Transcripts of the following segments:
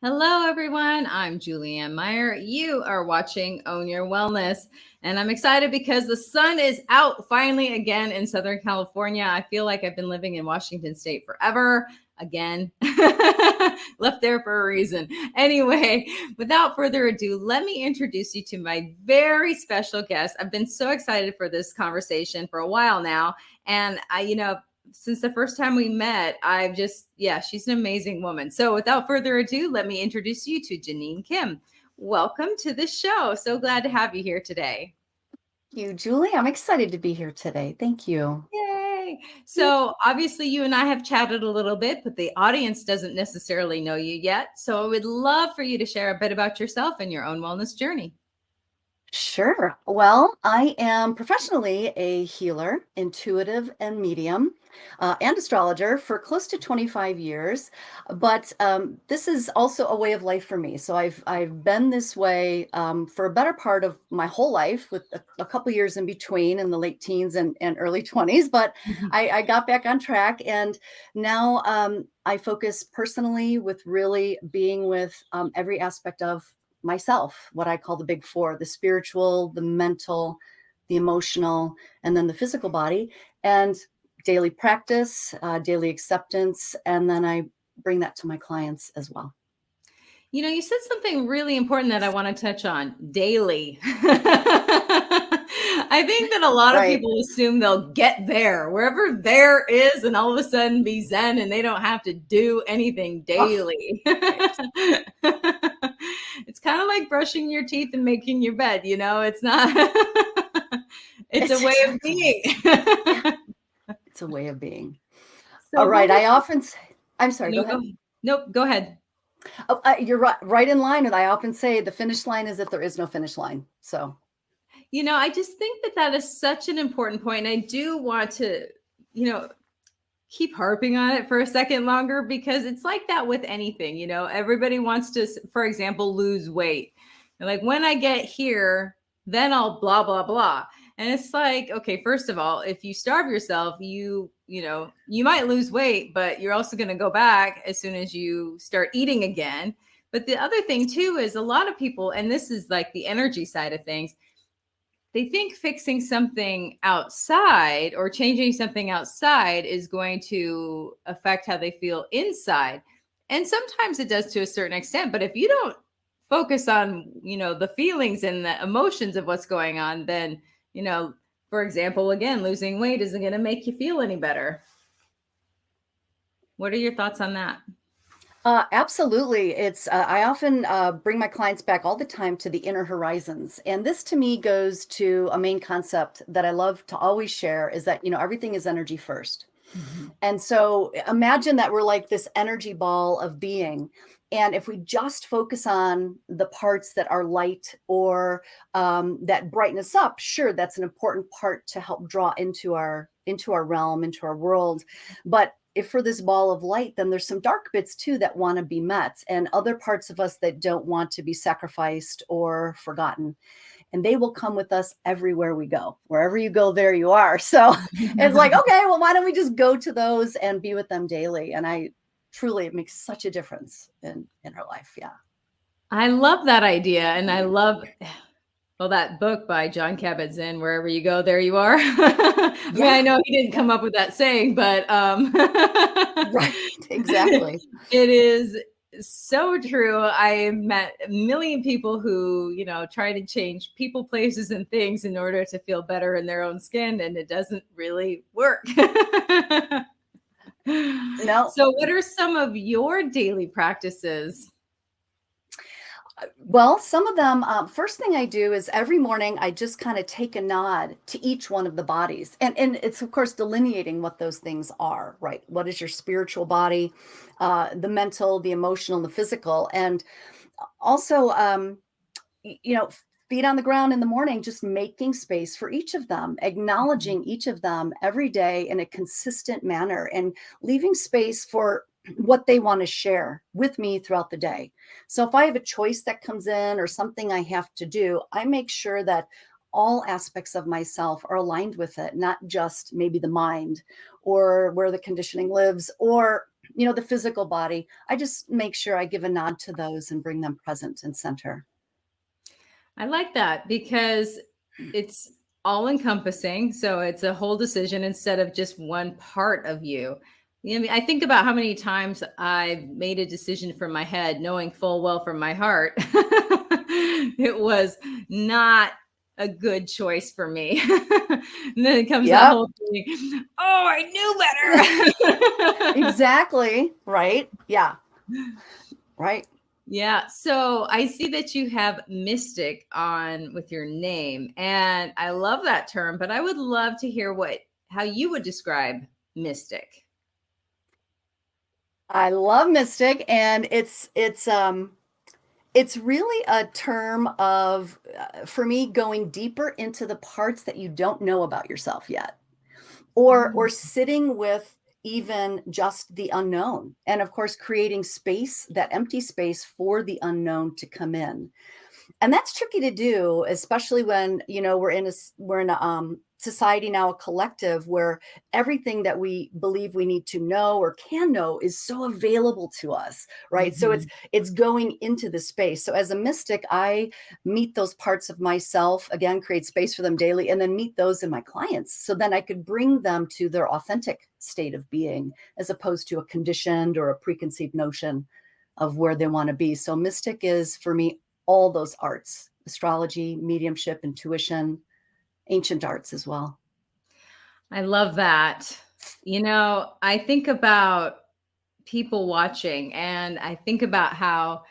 Hello, everyone. I'm Julianne Meyer. You are watching Own Your Wellness. And I'm excited because the sun is out finally again in Southern California. I feel like I've been living in Washington State forever. Again, left there for a reason. Anyway, without further ado, let me introduce you to my very special guest. I've been so excited for this conversation for a while now. And since the first time we met, she's an amazing woman. So without further ado, let me introduce you to Jeannine Kim. Welcome to the show. So glad to have you here today. Thank you, Julie. I'm excited to be here today. Thank you. Yay. So obviously you and I have chatted a little bit, but the audience doesn't necessarily know you yet. So I would love for you to share a bit about yourself and your own wellness journey. Sure. Well, I am professionally a healer, intuitive, and medium, and astrologer for close to 25 years. But this is also a way of life for me. So I've been this way for a better part of my whole life, with a couple years in between in the late teens and early 20s. But I got back on track, and now I focus personally with really being with every aspect of myself, what I call the big four: the spiritual, the mental, the emotional, and then the physical body, and daily practice, daily acceptance. And then I bring that to my clients as well. You know, you said something really important that I want to touch on: daily. I think that a lot of Right. people assume they'll get there, wherever there is, and all of a sudden be Zen and they don't have to do anything Oh, daily. right. It's kind of like brushing your teeth and making your bed, it's not, it's a It's way of exactly. being. Yeah, it's a way of being. So All what right. was, I often say, I'm sorry, no, go go, ahead. nope, go ahead. Oh, you're right in line. And I often say the finish line is that there is no finish line. So, I just think that that is such an important point. I do want to, you know, keep harping on it for a second longer, because it's like that with anything. Everybody wants to, for example, lose weight. And like, when I get here, then I'll blah, blah, blah. And it's like, okay, first of all, if you starve yourself, you might lose weight, but you're also going to go back as soon as you start eating again. But the other thing too is, a lot of people, and this is like the energy side of things, they think fixing something outside or changing something outside is going to affect how they feel inside. And sometimes it does to a certain extent, but if you don't focus on, the feelings and the emotions of what's going on, then, for example, again, losing weight isn't going to make you feel any better. What are your thoughts on that? Absolutely. I often bring my clients back all the time to the inner horizons. And this to me goes to a main concept that I love to always share, is that, everything is energy first. Mhm. And so imagine that we're like this energy ball of being. And if we just focus on the parts that are light, or that brighten us up, sure, that's an important part to help draw into our realm, into our world. But if for this ball of light, then there's some dark bits too that want to be met, and other parts of us that don't want to be sacrificed or forgotten. And they will come with us everywhere we go. Wherever you go, there you are. So it's like, okay, well, why don't we just go to those and be with them daily? And I truly, it makes such a difference in our life. Yeah. I love that idea. And I love, well, that book by John Kabat-Zinn, "Wherever you go, there you are." I mean, I Yeah. know he didn't Yeah. come up with that saying, but Right. Exactly. it is so true. I met a million people who, try to change people, places, and things in order to feel better in their own skin, and it doesn't really work. No. So, what are some of your daily practices? Well, some of them, first thing I do is every morning I just kind of take a nod to each one of the bodies. And it's, of course, delineating what those things are, right? What is your spiritual body, the mental, the emotional, the physical. And also, you know, feet on the ground in the morning, just making space for each of them, acknowledging each of them every day in a consistent manner, and leaving space for what they want to share with me throughout the day. So if I have a choice that comes in or something I have to do, I make sure that all aspects of myself are aligned with it, not just maybe the mind or where the conditioning lives, or the physical body. I just make sure I give a nod to those and bring them present and center. I like that because it's all encompassing. So it's a whole decision instead of just one part of you. I mean, I think about how many times I've made a decision from my head, knowing full well from my heart it was not a good choice for me. And then it comes that Yep. whole thing, oh, I knew better. Exactly. Right. Yeah. Right. Yeah. So I see that you have mystic on with your name, and I love that term, but I would love to hear how you would describe mystic. I love mystic, and it's really a term of, for me, going deeper into the parts that you don't know about yourself yet, or Mm, sitting with even just the unknown, and of course creating space, that empty space for the unknown to come in. And that's tricky to do, especially when, we're in a society now, a collective where everything that we believe we need to know or can know is so available to us, right? So it's mhm. it's going into the space. So as a mystic, I meet those parts of myself, again, create space for them daily, and then meet those in my clients, so then I could bring them to their authentic state of being, as opposed to a conditioned or a preconceived notion of where they want to be. So mystic is, for me, all those arts: astrology, mediumship, intuition, ancient arts as well. I love that. I think about people watching, and I think about how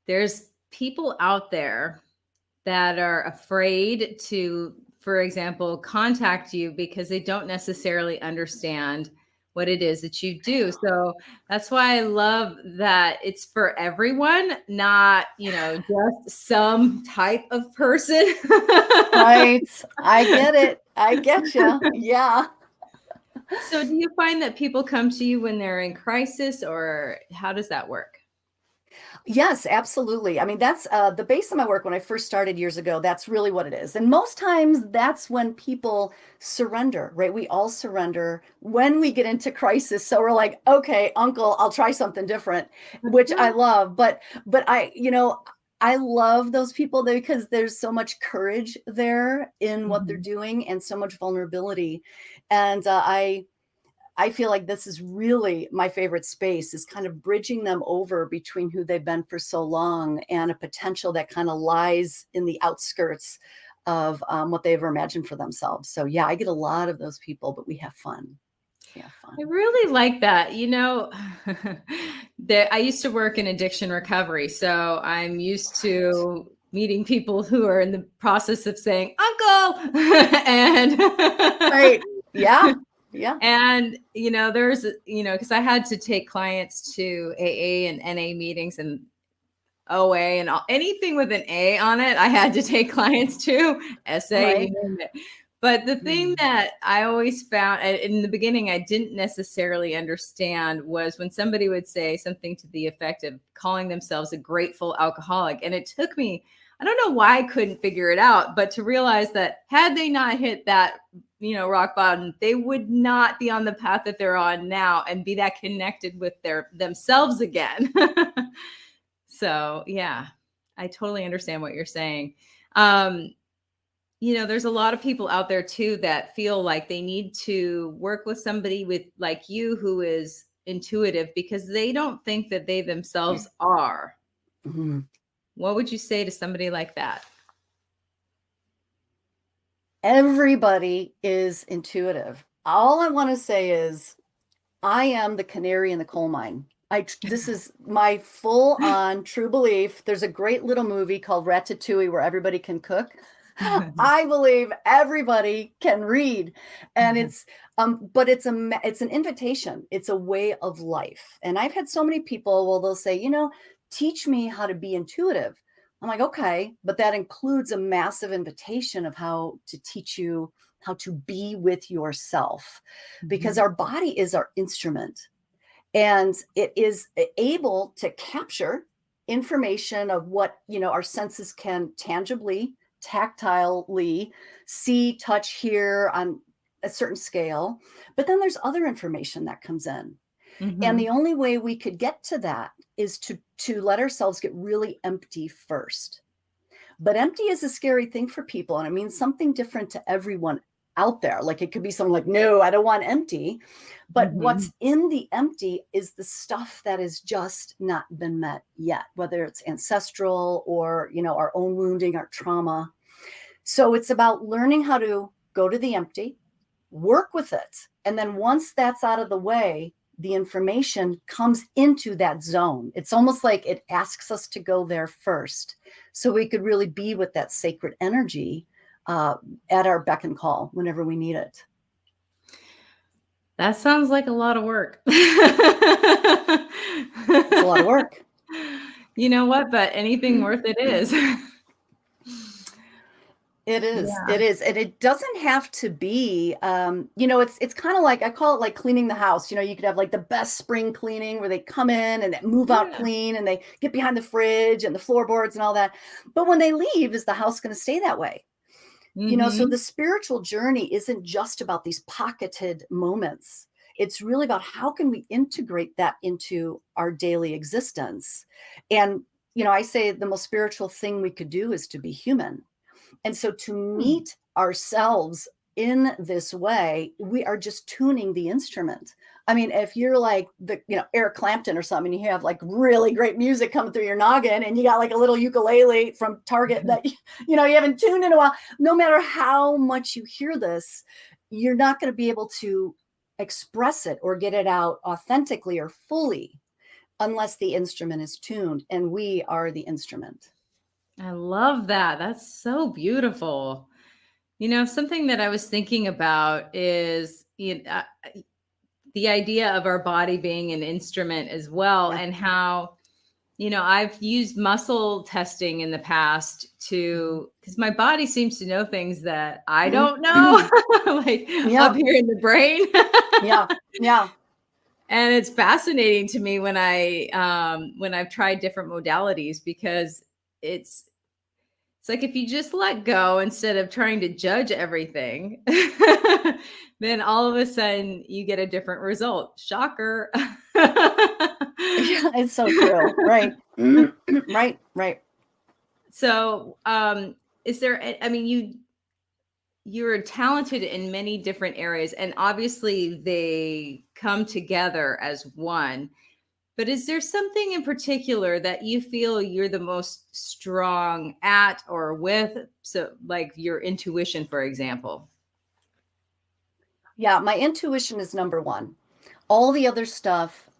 there's people out there that are afraid to, for example, contact you because they don't necessarily understand what it is that you do. So that's why I love that it's for everyone, not, just some type of person. Right. I get it. I get you. Yeah. So do you find that people come to you when they're in crisis, or how does that work? Yes, absolutely. I mean, that's the base of my work when I first started years ago. That's really what it is. And most times that's when people surrender, right? We all surrender when we get into crisis. So we're like, okay, uncle, I'll try something different, which I love. But I love those people there, because there's so much courage there in what they're Mhm. doing, and so much vulnerability. And I feel like this is really my favorite space, is kind of bridging them over between who they've been for so long and a potential that kind of lies in the outskirts of what they ever imagined for themselves. So yeah, I get a lot of those people, but we have fun. We have I fun. really like that. That I used to work in addiction recovery, so I'm used Right. to meeting people who are in the process of saying "uncle," and Right. Yeah. Yeah. and there's because I had to take clients to AA and NA meetings and OA and anything with an A on it, I had to take clients to SA, you Right. name it. But the thing Mm. that I always found, and in the beginning, I didn't necessarily understand, was when somebody would say something to the effect of calling themselves a grateful alcoholic. And it took me, I don't know why I couldn't figure it out, but to realize that had they not hit that, rock bottom, they would not be on the path that they're on now and be that connected with themselves again. So, yeah, I totally understand what you're saying. Um, there's a lot of people out there too that feel like they need to work with somebody with like you who is intuitive because they don't think that they themselves are. Mhm. What would you say to somebody like that? Everybody is intuitive. All I want to say is, I am the canary in the coal mine. This is my full on true belief. There's a great little movie called Ratatouille where everybody can cook. I believe everybody can read, and but it's an invitation. It's a way of life. And I've had so many people, well, they'll say, teach me how to be intuitive. I'm like, okay, but that includes a massive invitation of how to teach you how to be with yourself, because Mhm. our body is our instrument, and it is able to capture information of what our senses can tangibly, tactilely see, touch, hear on a certain scale. But then there's other information that comes in, And Mm-hmm. the only way we could get to that is to let ourselves get really empty first. But empty is a scary thing for people, and it means something different to everyone out there. Like it could be someone like, no, I don't want empty. But Mm-hmm. what's in the empty is the stuff that has just not been met yet, whether it's ancestral or, our own wounding, our trauma. So it's about learning how to go to the empty, work with it. And then once that's out of the way, the information comes into that zone. It's almost like it asks us to go there first so we could really be with that sacred energy at our beck and call whenever we need it. That sounds like a lot of work. It's a lot of work. You know what? But anything worth it is. It is. Yeah. It is. And it doesn't have to be, it's kind of like, I call it like cleaning the house. You could have like the best spring cleaning where they come in and they move out Yeah. clean and they get behind the fridge and the floorboards and all that. But when they leave, is the house going to stay that way? So Mm-hmm. the spiritual journey isn't just about these pocketed moments. It's really about how can we integrate that into our daily existence. And, I say the most spiritual thing we could do is to be human. And so to meet ourselves in this way, we are just tuning the instrument. I mean, if you're like Eric Clapton or something, and you have like really great music coming through your noggin and you got like a little ukulele from Target that, you haven't tuned in a while, no matter how much you hear this, you're not going to be able to express it or get it out authentically or fully unless the instrument is tuned, and we are the instrument. I love that. That's so beautiful. Something that I was thinking about is the idea of our body being an instrument as well, Yeah. and how, I've used muscle testing in the past because my body seems to know things that I don't know, like up Yeah. here in the brain. Yeah. Yeah. And it's fascinating to me when I've tried different modalities, because it's it's like if you just let go instead of trying to judge everything, then all of a sudden you get a different result. Shocker. Yeah, it's so true. Right. Right. Right. So, is there, I mean, you're talented in many different areas, and obviously they come together as one. But is there something in particular that you feel you're the most strong at or with? So, like your intuition, for example. Yeah. My intuition is number one. All the other stuff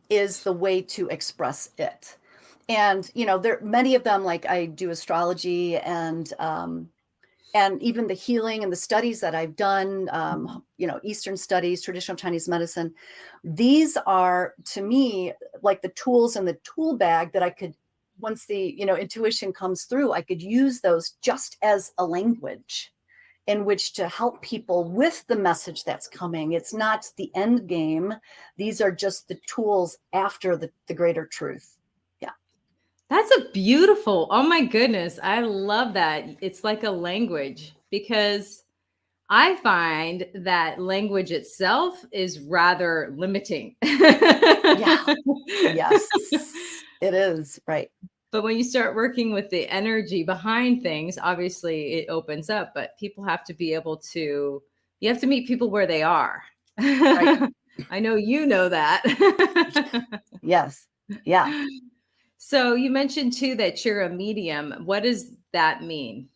is the way to express it. And, there many of them, like I do astrology and even the healing and the studies that I've done, Eastern studies, traditional Chinese medicine, these are to me like the tools in the tool bag that I could, once the, intuition comes through, I could use those just as a language in which to help people with the message that's coming. It's not the end game. These are just the tools after the greater truth. Yeah. That's a beautiful, oh my goodness. I love that. It's like a language, because I find that language itself is rather limiting. Yeah. Yes. It is. Right. But when you start working with the energy behind things, obviously it opens up, but people have to be able to, you have to meet people where they are. Right. I know you know that. Yes. Yeah. So you mentioned too that you're a medium. What does that mean?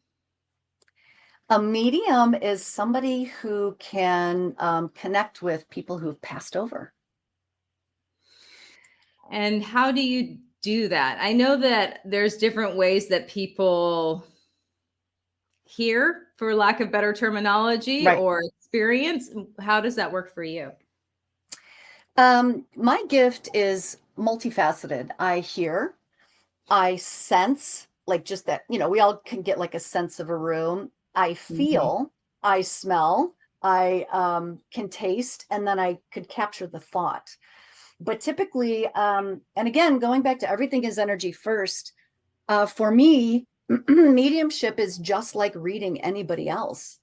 A medium is somebody who can connect with people who've passed over. And how do you do that? I know that there's different ways that people hear, for lack of better terminology, Right. or experience. How does that work for you? My gift is multifaceted. I hear, I sense, like just that, we all can get like a sense of a room. I Mhm. feel, I smell, I can taste, and then I could capture the thought. But typically, and again, going back to everything is energy first, for me, mediumship is just like reading anybody else.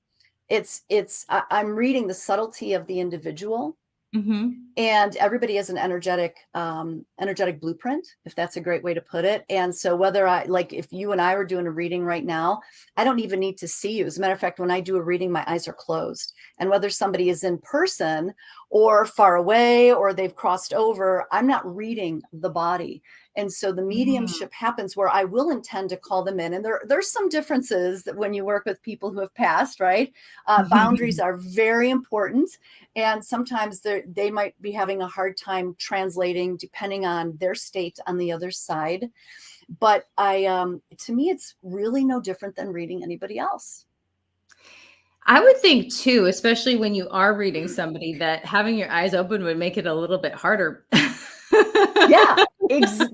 I'm reading the subtlety of the individual, And everybody has an energetic blueprint, if that's a great way to put it. And so whether if you and I were doing a reading right now, I don't even need to see you. As a matter of fact, when I do a reading, my eyes are closed. And whether somebody is in person or far away or they've crossed over, I'm not reading the body. And so the mediumship happens where I will intend to call them in. And there's some differences that when you work with people who have passed, right? Boundaries are very important. And sometimes they might be having a hard time translating depending on their state on the other side. But to me, it's really no different than reading anybody else. I would think too, especially when you are reading somebody, that having your eyes open would make it a little bit harder. Yeah, thank you.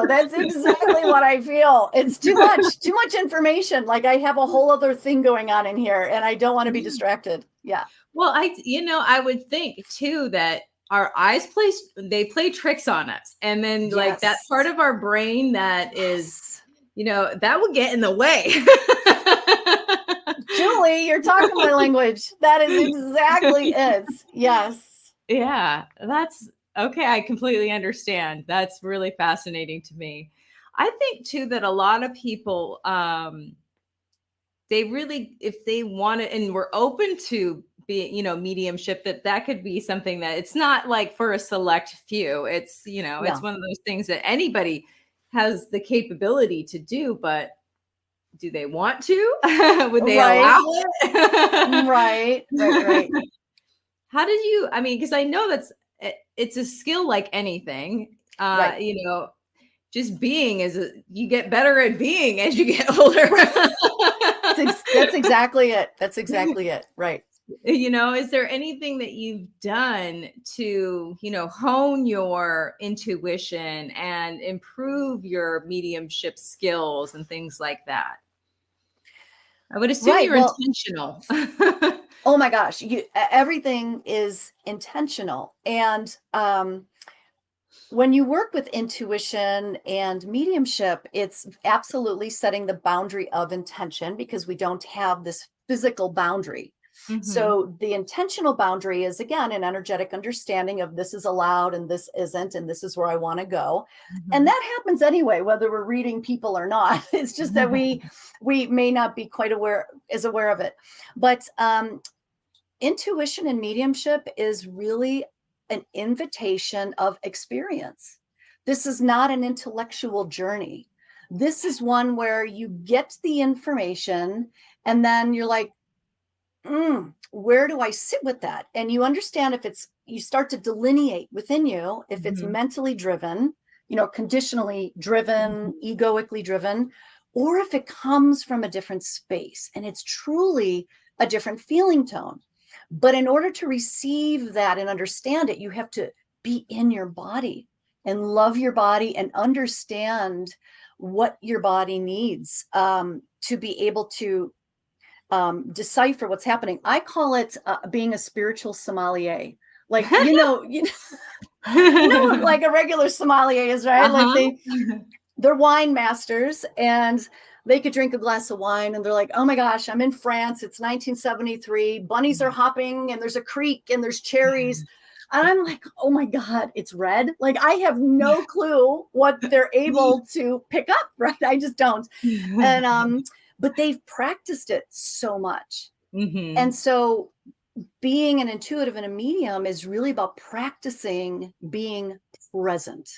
That's exactly what I feel. It's too much information. Like I have a whole other thing going on in here and I don't want to be distracted. Yeah. Well, I would think too that our eyes play tricks on us. And then like that part of our brain that is, that will get in the way. Julie, you're talking my language. That is exactly it. Yes. Yeah, that's okay. I completely understand. That's really fascinating to me. I think too that a lot of people, they really, if they want it and we're open to be, mediumship, that could be something that it's not like for a select few. It's, it's one of those things that anybody has the capability to do, but do they want to? Would they allow it? Right. How did you, because I know it's a skill like anything, just being you get better at being as you get older. That's exactly it. Right. Is there anything that you've done to, hone your intuition and improve your mediumship skills and things like that? I would assume you're intentional. Oh my gosh, everything is intentional. And when you work with intuition and mediumship, it's absolutely setting the boundary of intention because we don't have this physical boundary. So the intentional boundary is, again, an energetic understanding of this is allowed and this isn't, and this is where I want to go. And that happens anyway, whether we're reading people or not. It's just that we may not be quite aware of it. But intuition and mediumship is really an invitation of experience. This is not an intellectual journey. This is one where you get the information and then you're like, where do I sit with that? And you understand you start to delineate within you, if it's mentally driven, conditionally driven, egoically driven, or if it comes from a different space and it's truly a different feeling tone. But in order to receive that and understand it, you have to be in your body and love your body and understand what your body needs to be able to decipher what's happening. I call it being a spiritual sommelier. Like, like a regular sommelier is, right? Like they're wine masters and they could drink a glass of wine and they're like, oh my gosh, I'm in France. It's 1973. Bunnies are hopping and there's a creek and there's cherries. And I'm like, oh my God, it's red. Like I have no clue what they're able to pick up, right? I just don't. And but they've practiced it so much. And so being an intuitive and a medium is really about practicing being present.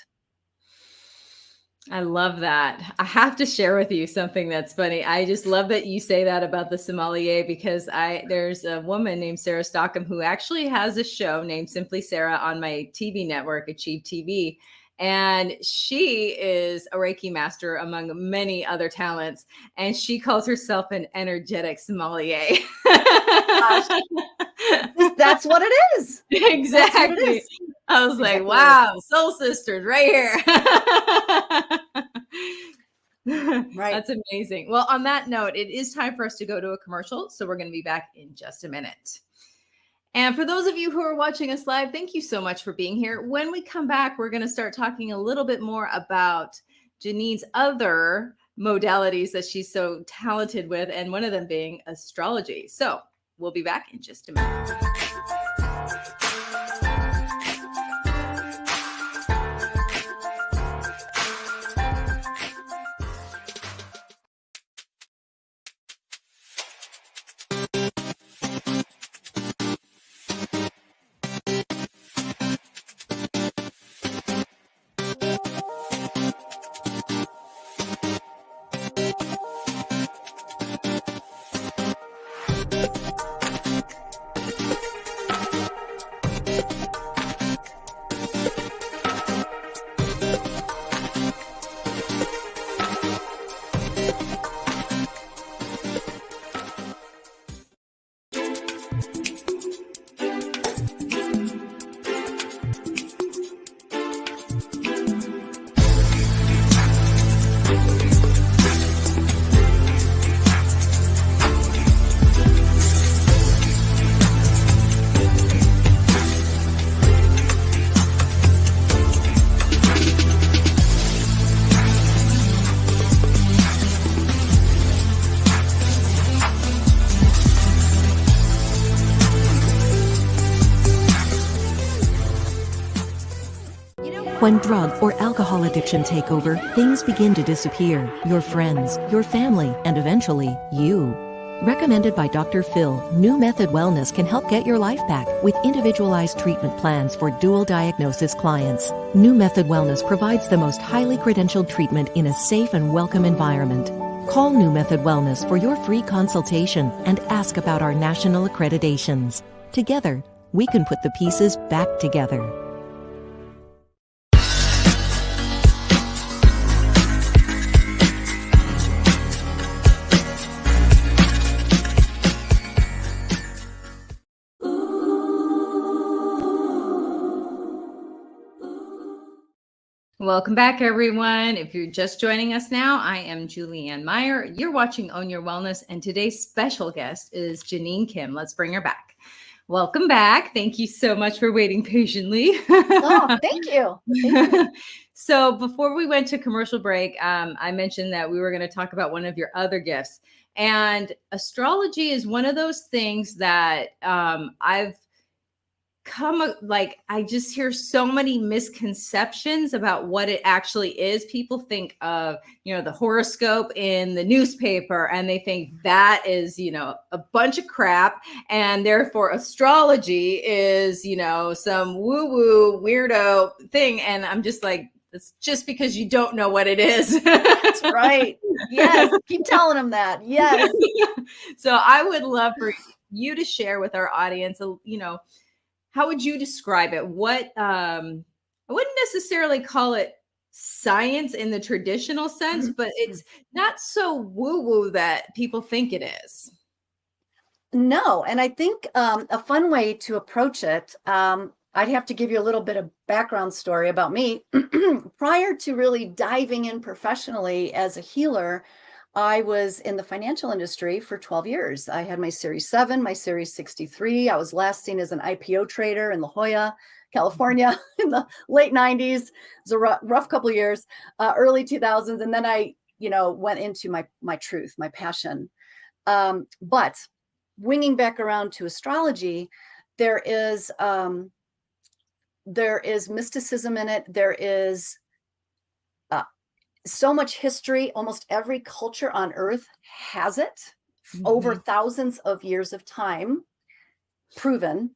I love that. I have to share with you something that's funny. I just love that you say that about the sommelier because there's a woman named Sarah Stockham who actually has a show named Simply Sarah on my TV network, Achieve TV. And she is a Reiki master among many other talents. And she calls herself an energetic sommelier. That's what it is. Exactly. I was like, wow, soul sisters right here. Right. That's amazing. Well, on that note, it is time for us to go to a commercial. So we're going to be back in just a minute. And for those of you who are watching us live, thank you so much for being here. When we come back, we're going to start talking a little bit more about Jeannine's other modalities that she's so talented with, and one of them being astrology. So we'll be back in just a minute. When drug or alcohol addiction take over, things begin to disappear. Your friends, your family, and eventually, you. Recommended by Dr. Phil, New Method Wellness can help get your life back with individualized treatment plans for dual diagnosis clients. New Method Wellness provides the most highly credentialed treatment in a safe and welcome environment. Call New Method Wellness for your free consultation and ask about our national accreditations. Together, we can put the pieces back together. Welcome back, everyone. If you're just joining us now, I am Julianne Meyer. You're watching Own Your Wellness, and today's special guest is Jeannine Kim. Let's bring her back. Welcome back. Thank you so much for waiting patiently. Oh, thank you. Thank you. So before we went to commercial break, I mentioned that we were going to talk about one of your other gifts. And astrology is one of those things that I've I just hear so many misconceptions about what it actually is. People think of, the horoscope in the newspaper, and they think that is, a bunch of crap. And therefore astrology is, some woo-woo weirdo thing. And I'm just like, it's just because you don't know what it is. That's right. Yes. Keep telling them that. Yes. So I would love for you to share with our audience, how would you describe it? I wouldn't necessarily call it science in the traditional sense, but it's not so woo-woo that people think it is. No. And I think a fun way to approach it, I'd have to give you a little bit of background story about me. Prior to really diving in professionally as a healer, I was in the financial industry for 12 years. I had my Series 7, my Series 63. I was last seen as an IPO trader in La Jolla, California in the late 90s. It was a rough couple of years, early 2000s. And then I, went into my truth, my passion. But winging back around to astrology, there is mysticism in it. There is so much history. Almost every culture on earth has it over thousands of years of time, proven,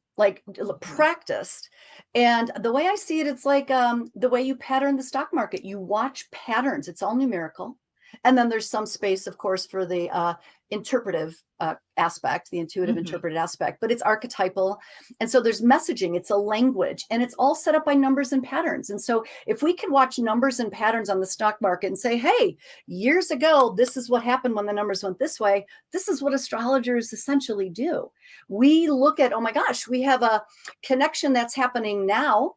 practiced. And the way I see it, it's like the way you pattern the stock market. You watch patterns. It's all numerical. And then there's some space, of course, for the interpretive aspect, the intuitive interpretive aspect, but it's archetypal. And so there's messaging, it's a language, and it's all set up by numbers and patterns. And so if we can watch numbers and patterns on the stock market and say, hey, years ago, this is what happened when the numbers went this way, this is what astrologers essentially do. We look at, oh my gosh, we have a connection that's happening now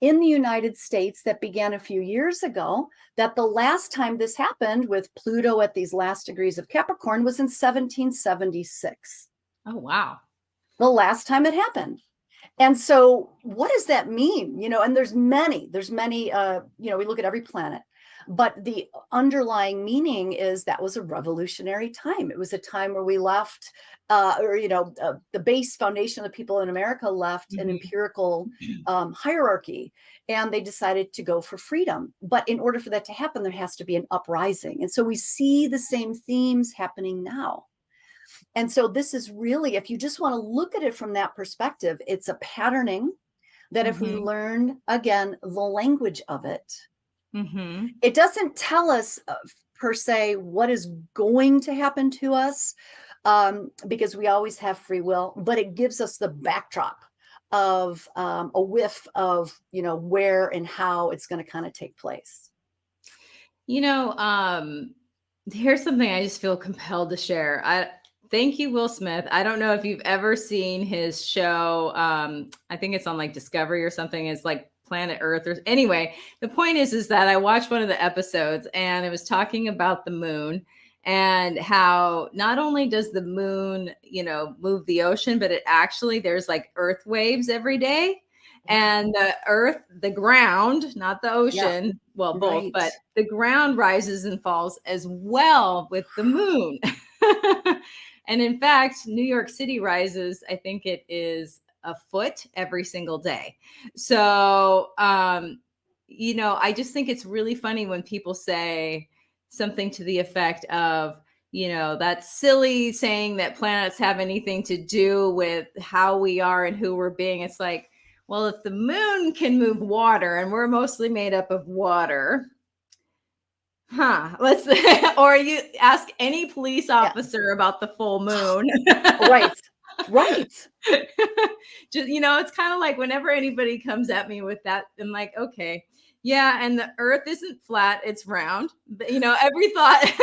in the United States that began a few years ago, that the last time this happened with Pluto at these last degrees of Capricorn was in 1776. Oh, wow. The last time it happened. And so what does that mean? And there's many, we look at every planet, but the underlying meaning is that was a revolutionary time. It was a time where we left, the base foundation of the people in America left an empirical hierarchy, and they decided to go for freedom. But in order for that to happen, there has to be an uprising. And so we see the same themes happening now. And so this is really, if you just want to look at it from that perspective, it's a patterning that if we learn, again, the language of it, it doesn't tell us per se what is going to happen to us, because we always have free will, but it gives us the backdrop of a whiff of, where and how it's going to kind of take place. Here's something I just feel compelled to share. Thank you, Will Smith. I don't know if you've ever seen his show. I think it's on Discovery or something. It's Planet Earth anyway, the point is that I watched one of the episodes and it was talking about the moon and how not only does the moon, move the ocean, but it actually, there's earth waves every day. And the earth, the ground, not the ocean, well, both, but the ground rises and falls as well with the moon. And in fact, New York City rises, I think it is a foot every single day. So, I just think it's really funny when people say something to the effect of, that's silly saying that planets have anything to do with how we are and who we're being. It's like, well, if the moon can move water and we're mostly made up of water, let's or you ask any police officer about the full moon. Right. Just, it's kind of like whenever anybody comes at me with that, I'm like, okay, yeah, and the earth isn't flat, it's round. Every thought,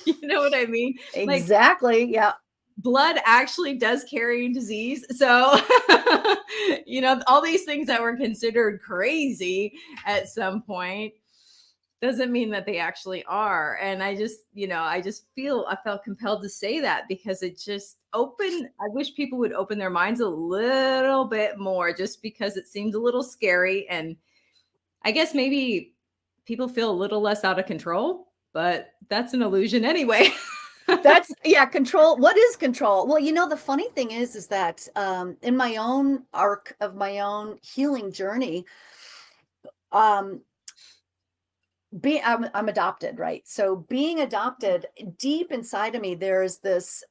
you know what I mean? Exactly. Like, yeah. Blood actually does carry disease. So, all these things that were considered crazy at some point doesn't mean that they actually are. And I felt compelled to say that because it just I wish people would open their minds a little bit more, just because it seems a little scary. And I guess maybe people feel a little less out of control, but that's an illusion anyway. Control. What is control? Well, the funny thing is that in my own arc of my own healing journey, I'm adopted, right? So being adopted, deep inside of me, there's this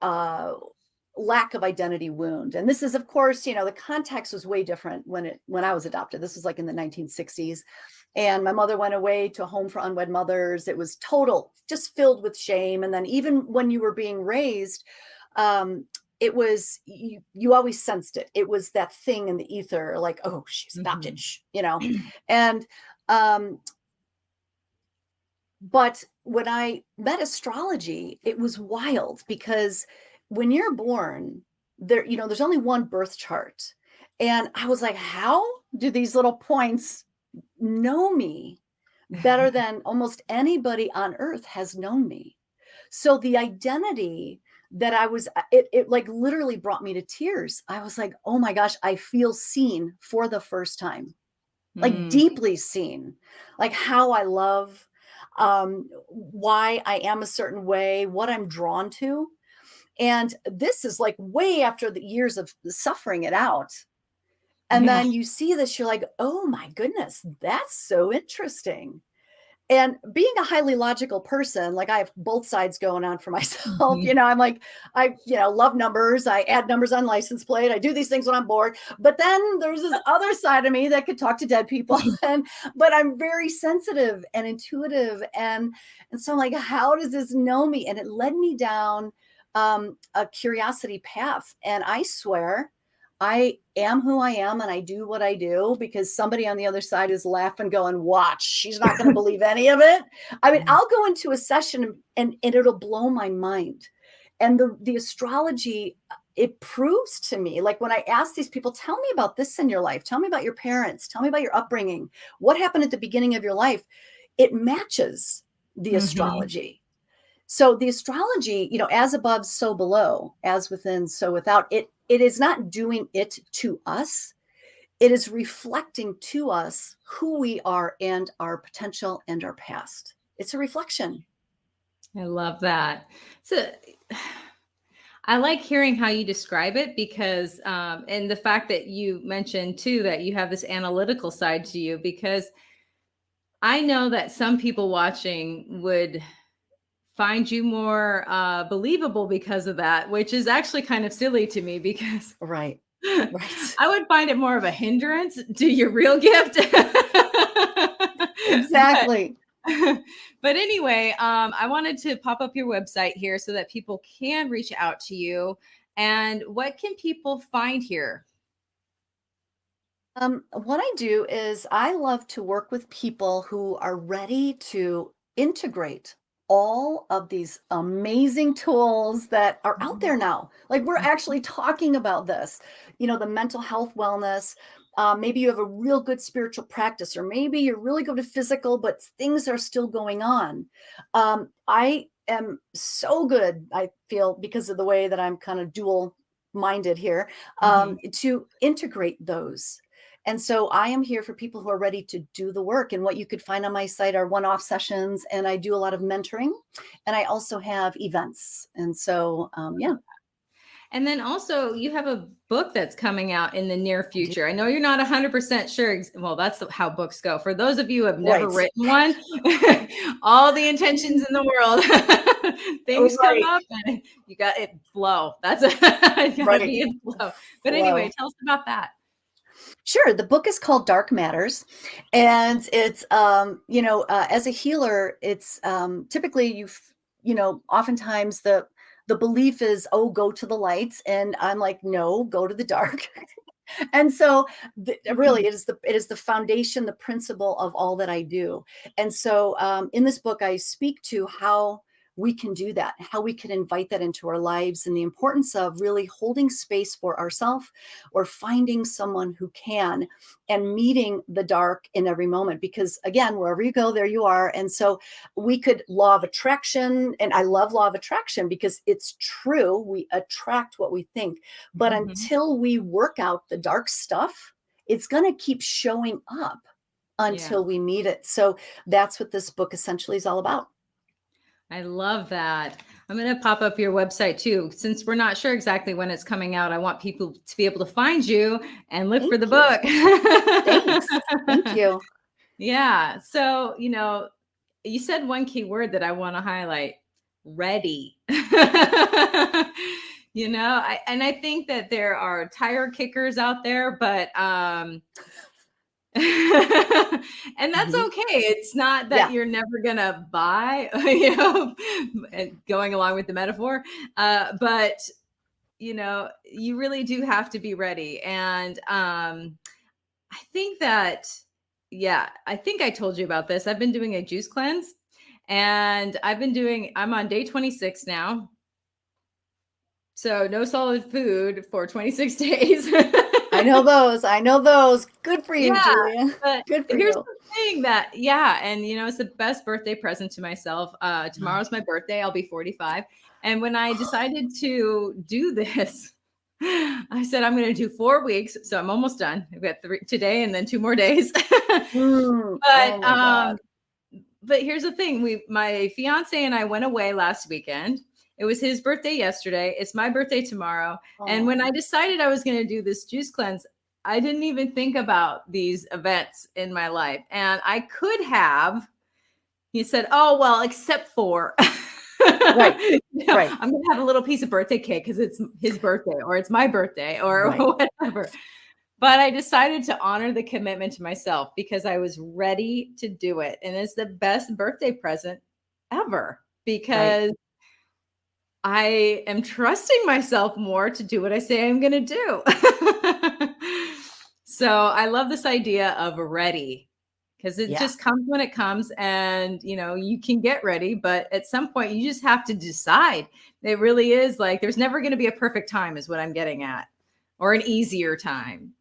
lack of identity wound. And this is, of course, the context was way different when I was adopted. This was like in the 1960s. And my mother went away to a home for unwed mothers. It was just filled with shame. And then even when you were being raised, it was, you always sensed it. It was that thing in the ether, like, oh, she's adopted, and but when I met astrology, it was wild because when you're born, there's only one birth chart. And I was like, how do these little points know me better than almost anybody on earth has known me? So the identity that I was, it like literally brought me to tears. I was like, oh my gosh, I feel seen for the first time, like deeply seen, like how I love, why I am a certain way, what I'm drawn to. And this is like way after the years of suffering it out. And then you see this, you're like, oh my goodness, that's so interesting. And being a highly logical person, like I have both sides going on for myself. I'm like, I love numbers. I add numbers on license plate. I do these things when I'm bored. But then there's this other side of me that could talk to dead people. But I'm very sensitive and intuitive. And so I'm like, how does this know me? And it led me down a curiosity path. And I swear, I am who I am and I do what I do because somebody on the other side is laughing, going, watch, she's not going to believe any of it. I mean, I'll go into a session and it'll blow my mind. And the astrology, it proves to me, like when I ask these people, tell me about this in your life. Tell me about your parents. Tell me about your upbringing. What happened at the beginning of your life? It matches the astrology. So the astrology, as above, so below, as within, so without, it is not doing it to us. It is reflecting to us who we are and our potential and our past. It's a reflection. I love that. So I like hearing how you describe it because, and the fact that you mentioned too, that you have this analytical side to you, because I know that some people watching would find you more believable because of that, which is actually kind of silly to me because right. I would find it more of a hindrance to your real gift. Exactly. But anyway, I wanted to pop up your website here so that people can reach out to you. And what can people find here? What I do is I love to work with people who are ready to integrate all of these amazing tools that are out there now. Like we're actually talking about this, the mental health wellness. Maybe you have a real good spiritual practice, or maybe you're really good at physical, but things are still going on. I am so good, I feel, because of the way that I'm kind of dual minded here, to integrate those. And so I am here for people who are ready to do the work. And what you could find on my site are one-off sessions. And I do a lot of mentoring. And I also have events. And so, yeah. And then also you have a book that's coming out in the near future. I know you're not 100% sure. Well, that's how books go. For those of you who have never Right. written one, all the intentions in the world, things come Right. up and you got it flow. That's gotta Right. be in flow. But Flow. anyway, tell us about that. Sure. The book is called Dark Matters. And it's, as a healer, it's typically oftentimes the belief is, oh, go to the lights. And I'm like, no, go to the dark. And so really it is the foundation, the principle of all that I do. And so in this book, I speak to how we can do that, how we can invite that into our lives, and the importance of really holding space for ourselves or finding someone who can, and meeting the dark in every moment. Because again, wherever you go, there you are. And so we could law of attraction, and I love law of attraction because it's true. We attract what we think. But until we work out the dark stuff, it's going to keep showing up until we meet it. So that's what this book essentially is all about. I love that. I'm going to pop up your website too. Since we're not sure exactly when it's coming out, I want people to be able to find you and look for the book. Thanks. Thank you. Yeah. So, you said one key word that I want to highlight: ready. And I think that there are tire kickers out there, but and that's okay. It's not that you're never gonna buy, going along with the metaphor, but you really do have to be ready. And I think that, I think I told you about this. I've been doing a juice cleanse, and I'm on day 26 now. So no solid food for 26 days. I know those. Good for you, Julia. Good for here's you. the thing that, and it's the best birthday present to myself. Tomorrow's my birthday. I'll be 45. And when I decided to do this, I said, I'm going to do 4 weeks. So I'm almost done. I've got 3 today and then 2 more days. But here's the thing. My fiance and I went away last weekend. It was his birthday yesterday. It's my birthday tomorrow. And when I decided I was going to do this juice cleanse, I didn't even think about these events in my life. And I could have, he said, oh, well, except for, right. I'm going to have a little piece of birthday cake because it's his birthday, or it's my birthday, or whatever. But I decided to honor the commitment to myself because I was ready to do it. And it's the best birthday present ever, because I am trusting myself more to do what I say I'm going to do. So I love this idea of ready, because it just comes when it comes, and you can get ready, but at some point you just have to decide. It really is like, there's never going to be a perfect time is what I'm getting at, or an easier time.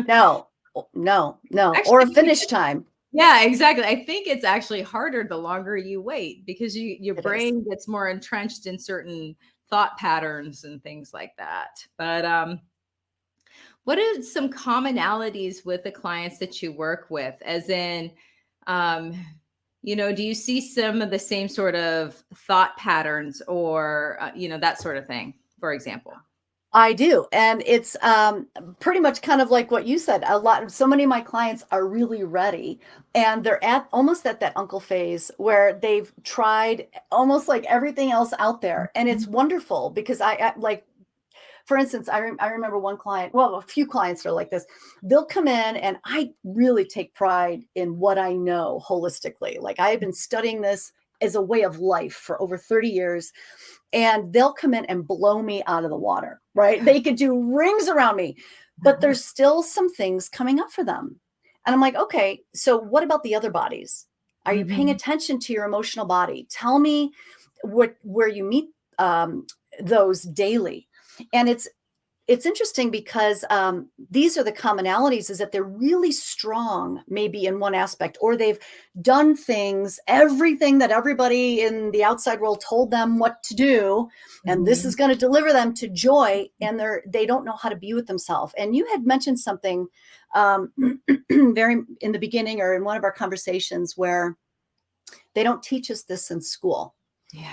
No, actually, or a finish time. Yeah, exactly. I think it's actually harder the longer you wait, because your brain gets more entrenched in certain thought patterns and things like that. But what are some commonalities with the clients that you work with? As in, do you see some of the same sort of thought patterns, or, that sort of thing, for example? I do. And it's pretty much kind of like what you said. So many of my clients are really ready, and they're almost at that uncle phase where they've tried almost like everything else out there. And it's wonderful because I like, for instance, I remember one client, well, a few clients are like this. They'll come in, and I really take pride in what I know holistically. Like, I have been studying this as a way of life for over 30 years. And they'll come in and blow me out of the water, right? They could do rings around me, but there's still some things coming up for them. And I'm like, okay, so what about the other bodies? Are you paying attention to your emotional body? Tell me where you meet those daily. And it's interesting because these are the commonalities, is that they're really strong, maybe in one aspect, or they've done everything that everybody in the outside world told them what to do. And this is going to deliver them to joy. And they don't know how to be with themselves. And you had mentioned something very in the beginning, or in one of our conversations, where they don't teach us this in school. Yeah.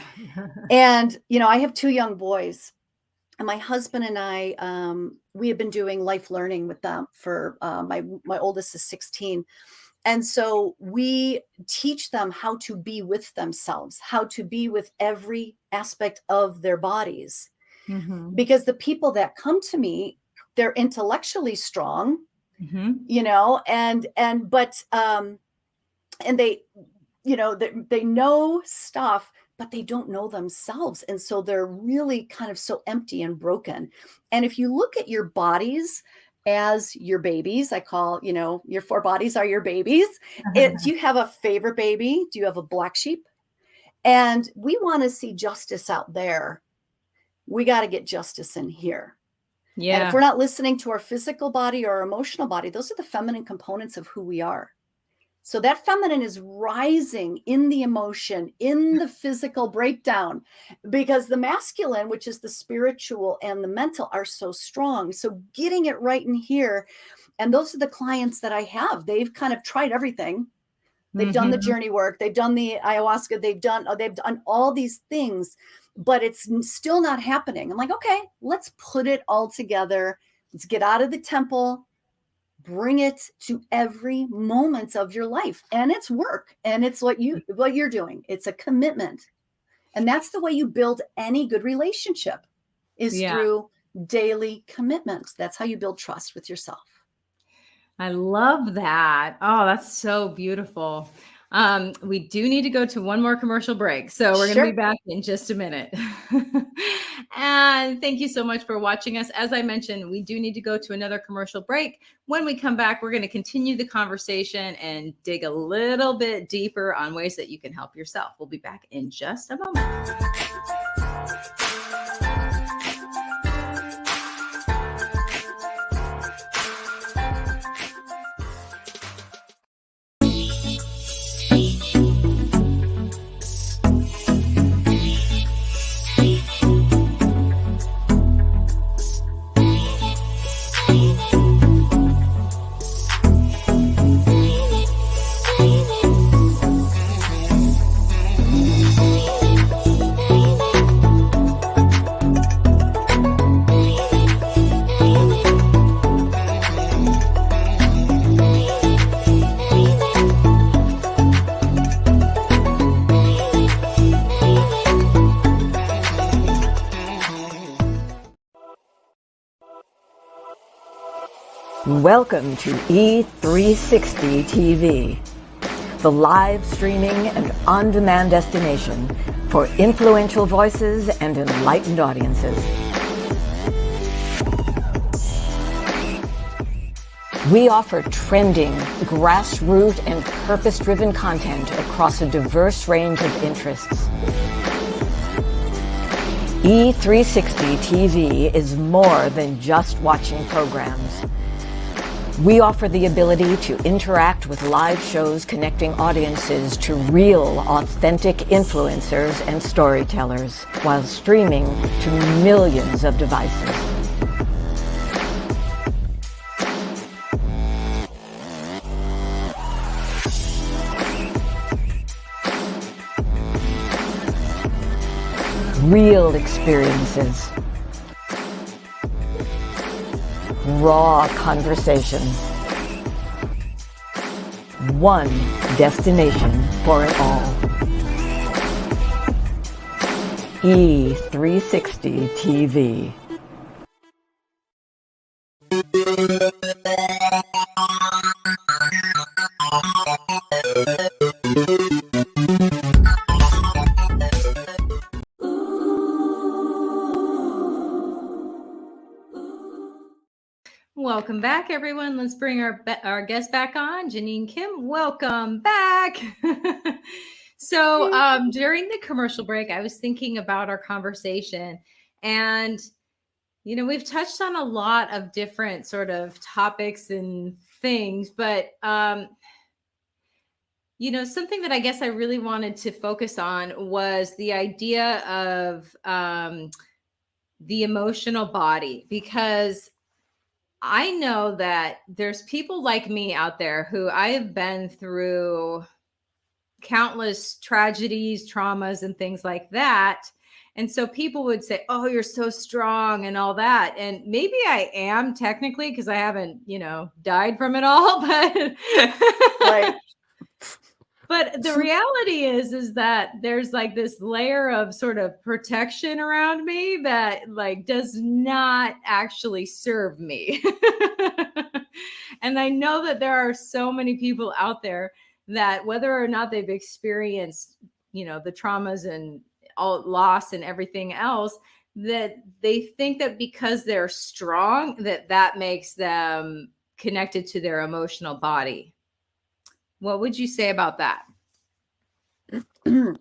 And, I have 2 young boys. And my husband and I, we have been doing life learning with them for my oldest is 16. And so we teach them how to be with themselves, how to be with every aspect of their bodies. Mm-hmm. Because the people that come to me, they're intellectually strong, Mm-hmm. you know, and they, you know, they know stuff, but they don't know themselves. And so they're really kind of so empty and broken. And if you look at your bodies as your babies, I call, you know, your 4 bodies are your babies. Do you have a favorite baby? Do you have a black sheep? And we want to see justice out there. We got to get justice in here. And if Yeah. we're not listening to our physical body or our emotional body, those are the feminine components of who we are. So that feminine is rising in the emotion, in the physical breakdown, because the masculine, which is the spiritual and the mental, are so strong. So getting it right in here. And those are the clients that I have. They've kind of tried everything. They've done the Mm-hmm. journey work. They've done the ayahuasca. They've done all these things, but it's still not happening. I'm like, okay, let's put it all together. Let's get out of the temple, bring it to every moment of your life. And it's work. And it's what you're doing. It's a commitment. And that's the way you build any good relationship, is Yeah. through daily commitment. That's how you build trust with yourself. I love that. Oh, that's so beautiful. We do need to go to one more commercial break. So we're going to be Sure. back in just a minute. And thank you so much for watching us. As I mentioned, we do need to go to another commercial break. When we come back, we're going to continue the conversation and dig a little bit deeper on ways that you can help yourself. We'll be back in just a moment. Welcome to E360 TV, the live streaming and on-demand destination for influential voices and enlightened audiences. We offer trending, grassroots, and purpose-driven content across a diverse range of interests. E360 TV is more than just watching programs. We offer the ability to interact with live shows connecting audiences to real, authentic influencers and storytellers while streaming to millions of devices. Real experiences. Raw conversations. One destination for it all. E360 TV. Welcome back, everyone. Let's bring our guest back on. Jeannine Kim, welcome back. So during the commercial break, I was thinking about our conversation, and we've touched on a lot of different sort of topics and things, but something that I guess I really wanted to focus on was the idea of the emotional body, because I know that there's people like me out there who I have been through countless tragedies, traumas, and things like that. And so people would say, oh, you're so strong and all that. And maybe I am technically, because I haven't, died from it all, but Right. but the reality is that there's like this layer of sort of protection around me that like does not actually serve me. And I know that there are so many people out there that whether or not they've experienced, the traumas and all loss and everything else, that they think that because they're strong, that makes them connected to their emotional body. What would you say about that?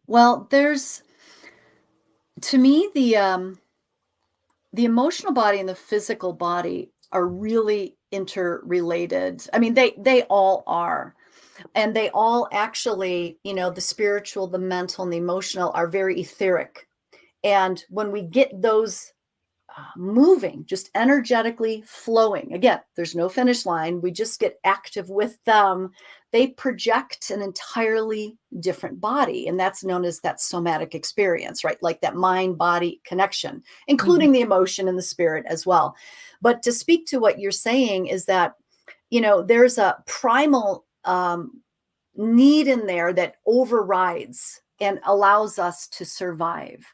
Well, to me, the emotional body and the physical body are really interrelated. I mean, they all are. And they all actually, the spiritual, the mental, and the emotional are very etheric. And when we get those moving, just energetically flowing, again, there's no finish line. We just get active with them. They project an entirely different body. And that's known as that somatic experience, right? Like that mind-body connection, including the emotion and the spirit as well. But to speak to what you're saying is that, there's a primal need in there that overrides and allows us to survive.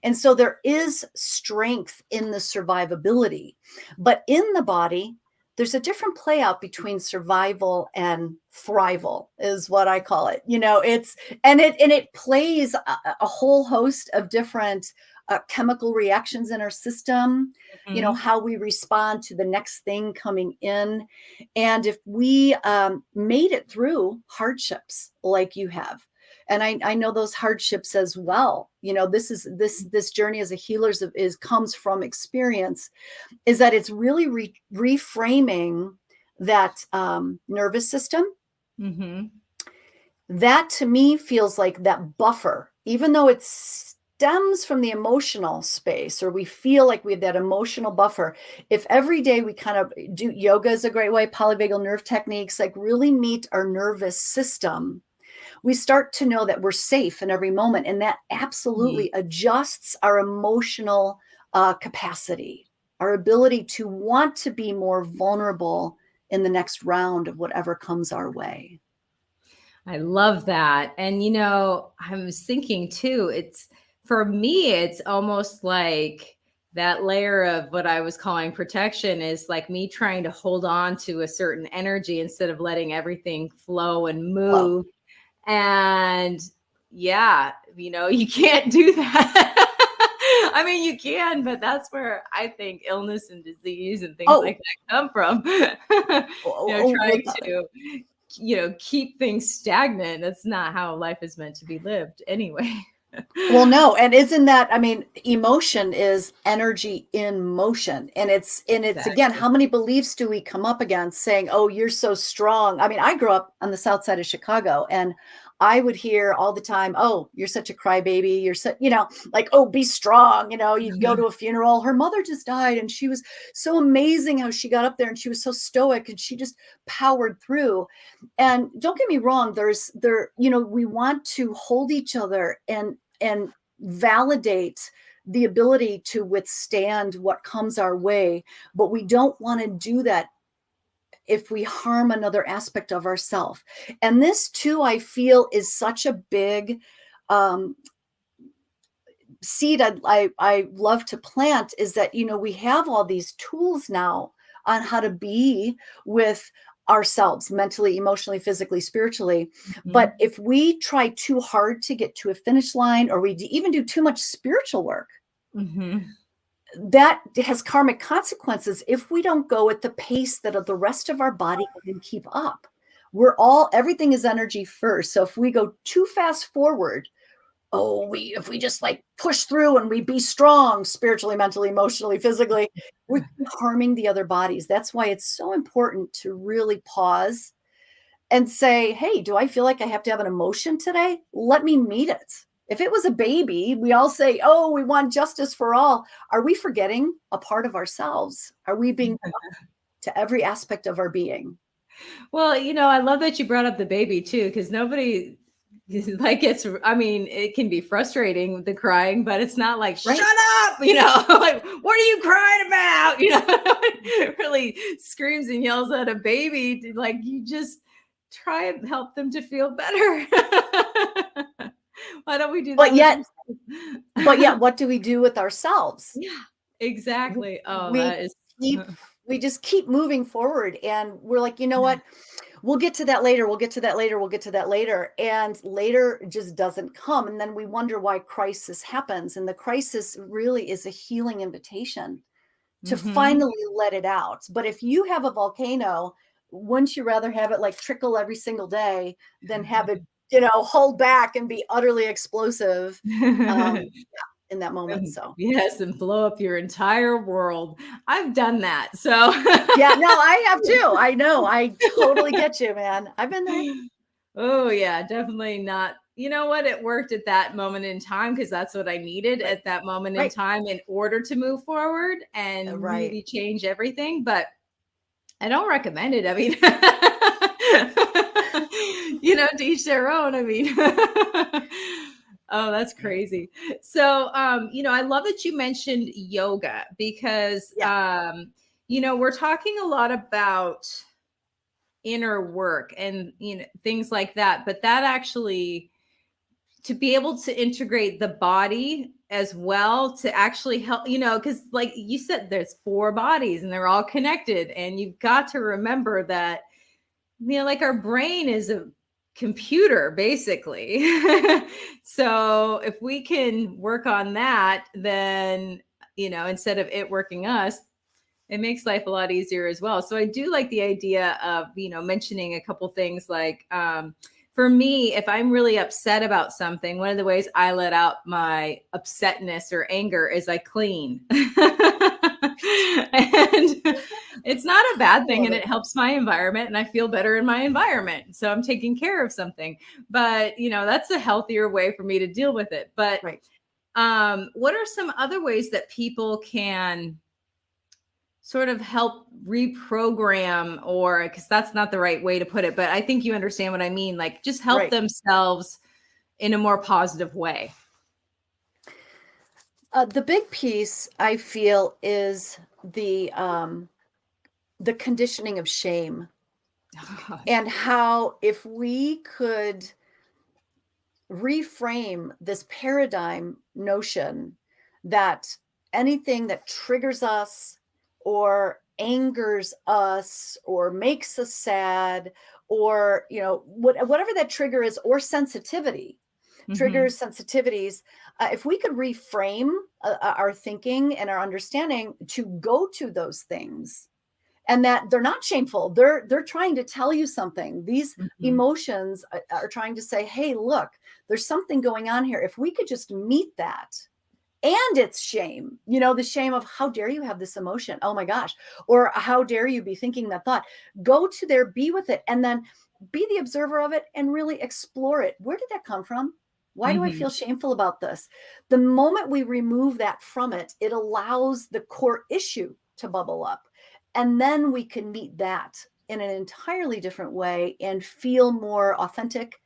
And so there is strength in the survivability, but in the body, there's a different play out between survival and thrival is what I call it. It plays a whole host of different chemical reactions in our system, how we respond to the next thing coming in. And if we made it through hardships like you have, and I know those hardships as well, this journey as a healer comes from experience, is that it's really reframing that nervous system. That to me feels like that buffer, even though it stems from the emotional space, or we feel like we have that emotional buffer. If every day we kind of do yoga is a great way, polyvagal nerve techniques, like really meet our nervous system, we start to know that we're safe in every moment. And that absolutely adjusts our emotional capacity, our ability to want to be more vulnerable in the next round of whatever comes our way. I love that. And, I was thinking too, for me, it's almost like that layer of what I was calling protection is like me trying to hold on to a certain energy instead of letting everything flow and move. And yeah, you can't do that. I mean, you can, but that's where I think illness and disease and things like that come from. Trying to, keep things stagnant. That's not how life is meant to be lived anyway. Well, no. And isn't that, emotion is energy in motion. And it's again, how many beliefs do we come up against saying, oh, you're so strong? I mean, I grew up on the south side of Chicago, and I would hear all the time, oh, you're such a crybaby. You're so, like, oh, be strong. You'd go to a funeral. Her mother just died, and she was so amazing how she got up there, and she was so stoic, and she just powered through. And don't get me wrong, we want to hold each other and validate the ability to withstand what comes our way. But we don't want to do that if we harm another aspect of ourselves. And this too, I feel, is such a big seed I love to plant, is that, we have all these tools now on how to be with ourselves mentally, emotionally, physically, spiritually. But if we try too hard to get to a finish line, or we even do too much spiritual work, that has karmic consequences if we don't go at the pace that the rest of our body can keep up. Everything is energy first. So if we go too fast forward, if we just like push through and we be strong spiritually, mentally, emotionally, physically, we're harming the other bodies. That's why it's so important to really pause and say, hey, do I feel like I have to have an emotion today? Let me meet it. If it was a baby, we all say, oh, we want justice for all. Are we forgetting a part of ourselves? Are we being to every aspect of our being? Well, I love that you brought up the baby too, because nobody like I mean, it can be frustrating, the crying, but it's not like, shut Right. up, like, what are you crying about? It really screams and yells at a baby. Like, you just try and help them to feel better. Why don't we do that But with yet, ourselves? what do we do with ourselves? Yeah, exactly. Oh, We that is keep, we just keep moving forward, and we're like, you know what? We'll get to that later. We'll get to that later. We'll get to that later. And later just doesn't come. And then we wonder why crisis happens. And the crisis really is a healing invitation to Mhm. finally let it out. But if you have a volcano, wouldn't you rather have it like trickle every single day than have it, hold back and be utterly explosive in that moment? So Yes, and blow up your entire world. I've done that. So yeah, no, I have too. I know. I totally get you, man. I've been there. Oh yeah, definitely not. You know what? It worked at that moment in time because that's what I needed Right. at that moment in Right. time in order to move forward and Right. really change everything. But I don't recommend it. I mean, to each their own. I mean, oh, that's crazy. So, I love that you mentioned yoga because, Yeah. we're talking a lot about inner work and, things like that. But that actually, to be able to integrate the body as well to actually help, because like you said, there's 4 bodies and they're all connected. And you've got to remember that, like our brain is a computer basically. So if we can work on that, then, instead of it working us, it makes life a lot easier as well. So I do like the idea of, mentioning a couple things like, for me, if I'm really upset about something, one of the ways I let out my upsetness or anger is I clean. And it's not a I bad thing love and it. it helps my environment and I feel better in my environment. So I'm taking care of something. But, that's a healthier way for me to deal with it. But Right. what are some other ways that people can sort of help reprogram, or because that's not the right way to put it, but I think you understand what I mean, like just help Right. themselves in a more positive way? The big piece I feel is the conditioning of shame, and how if we could reframe this paradigm notion that anything that triggers us or angers us or makes us sad, or whatever that trigger is, or sensitivity Mhm. triggers, sensitivities, if we could reframe our thinking and our understanding to go to those things, and that they're not shameful, they're trying to tell you something. These Mhm. emotions are trying to say, hey, look, there's something going on here. If we could just meet that, and it's shame, the shame of how dare you have this emotion, oh my gosh, or how dare you be thinking that thought, go to there, be with it, and then be the observer of it and really explore it. Where did that come from? Why do I Mhm. feel shameful about this? The moment we remove that from it, it allows the core issue to bubble up, and then we can meet that in an entirely different way and feel more authentic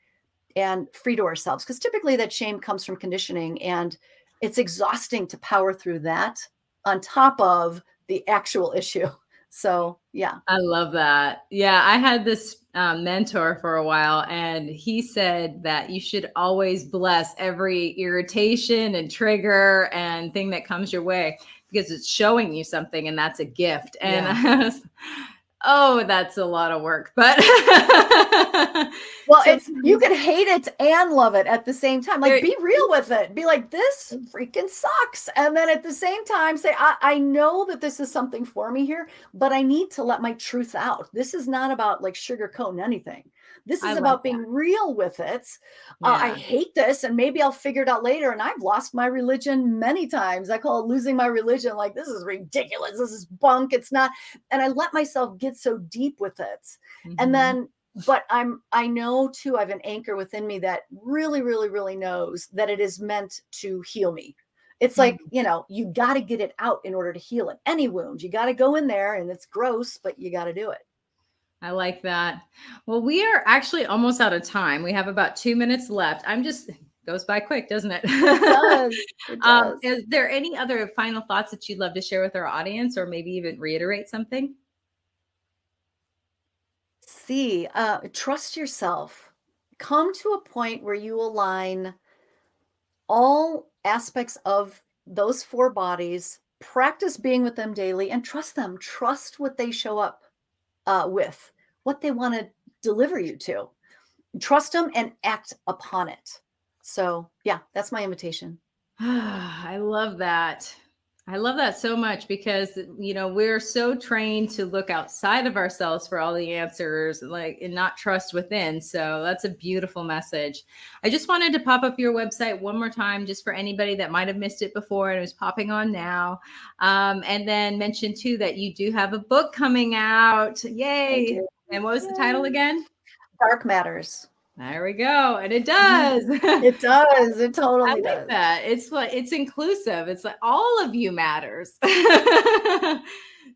and free to ourselves, because typically that shame comes from conditioning, and it's exhausting to power through that on top of the actual issue. So yeah. I love that. Yeah, I had this mentor for a while, and he said that you should always bless every irritation and trigger and thing that comes your way because it's showing you something, and that's a gift. And Yeah. I was, oh, that's a lot of work, but Well, so it's, you can hate it and love it at the same time. Like, there, be real with it. Be like, this freaking sucks. And then at the same time, say, I know that this is something for me here, but I need to let my truth out. This is not about like sugarcoating anything. This I is like about that. being real with it. I Yeah, hate this, and maybe I'll figure it out later. And I've lost my religion many times. I call it losing my religion. Like, this is ridiculous. This is bunk. It's not. And I let myself get so deep with it. And hmm, then, but I know too, I have an anchor within me that really, really, really knows that it is meant to heal me. It's like, you got to get it out in order to heal it. Any wound, you got to go in there, and it's gross, but you got to do it. I like that. Well, we are actually almost out of time. We have about 2 minutes left. Goes by quick, doesn't it? It does. It does. Is there any other final thoughts that you'd love to share with our audience, or maybe even reiterate something? See, trust yourself. Come to a point where you align all aspects of those four bodies, practice being with them daily, and trust them. Trust what they show up with, what they want to deliver you to. Trust them and act upon it. So, yeah, that's my invitation. I love that. I love that so much because, we're so trained to look outside of ourselves for all the answers, and not trust within. So that's a beautiful message. I just wanted to pop up your website one more time, just for anybody that might have missed it before and it was popping on now. And then mention too that you do have a book coming out. Yay. And what was the title again? Dark Matters. There we go. And it does. It does. It totally I like does. that. It's inclusive. It's like all of you matters.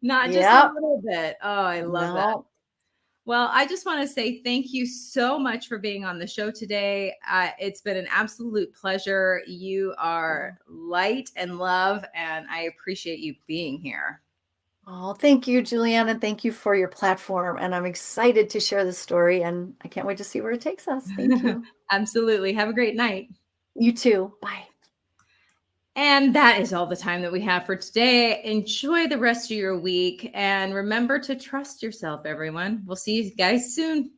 Not just a little bit. Oh, I love that. Well, I just want to say thank you so much for being on the show today. It's been an absolute pleasure. You are light and love, and I appreciate you being here. Oh, thank you, Julianne, and thank you for your platform. And I'm excited to share this story, and I can't wait to see where it takes us. Thank you. Absolutely. Have a great night. You too. Bye. And that is all the time that we have for today. Enjoy the rest of your week, and remember to trust yourself, everyone. We'll see you guys soon.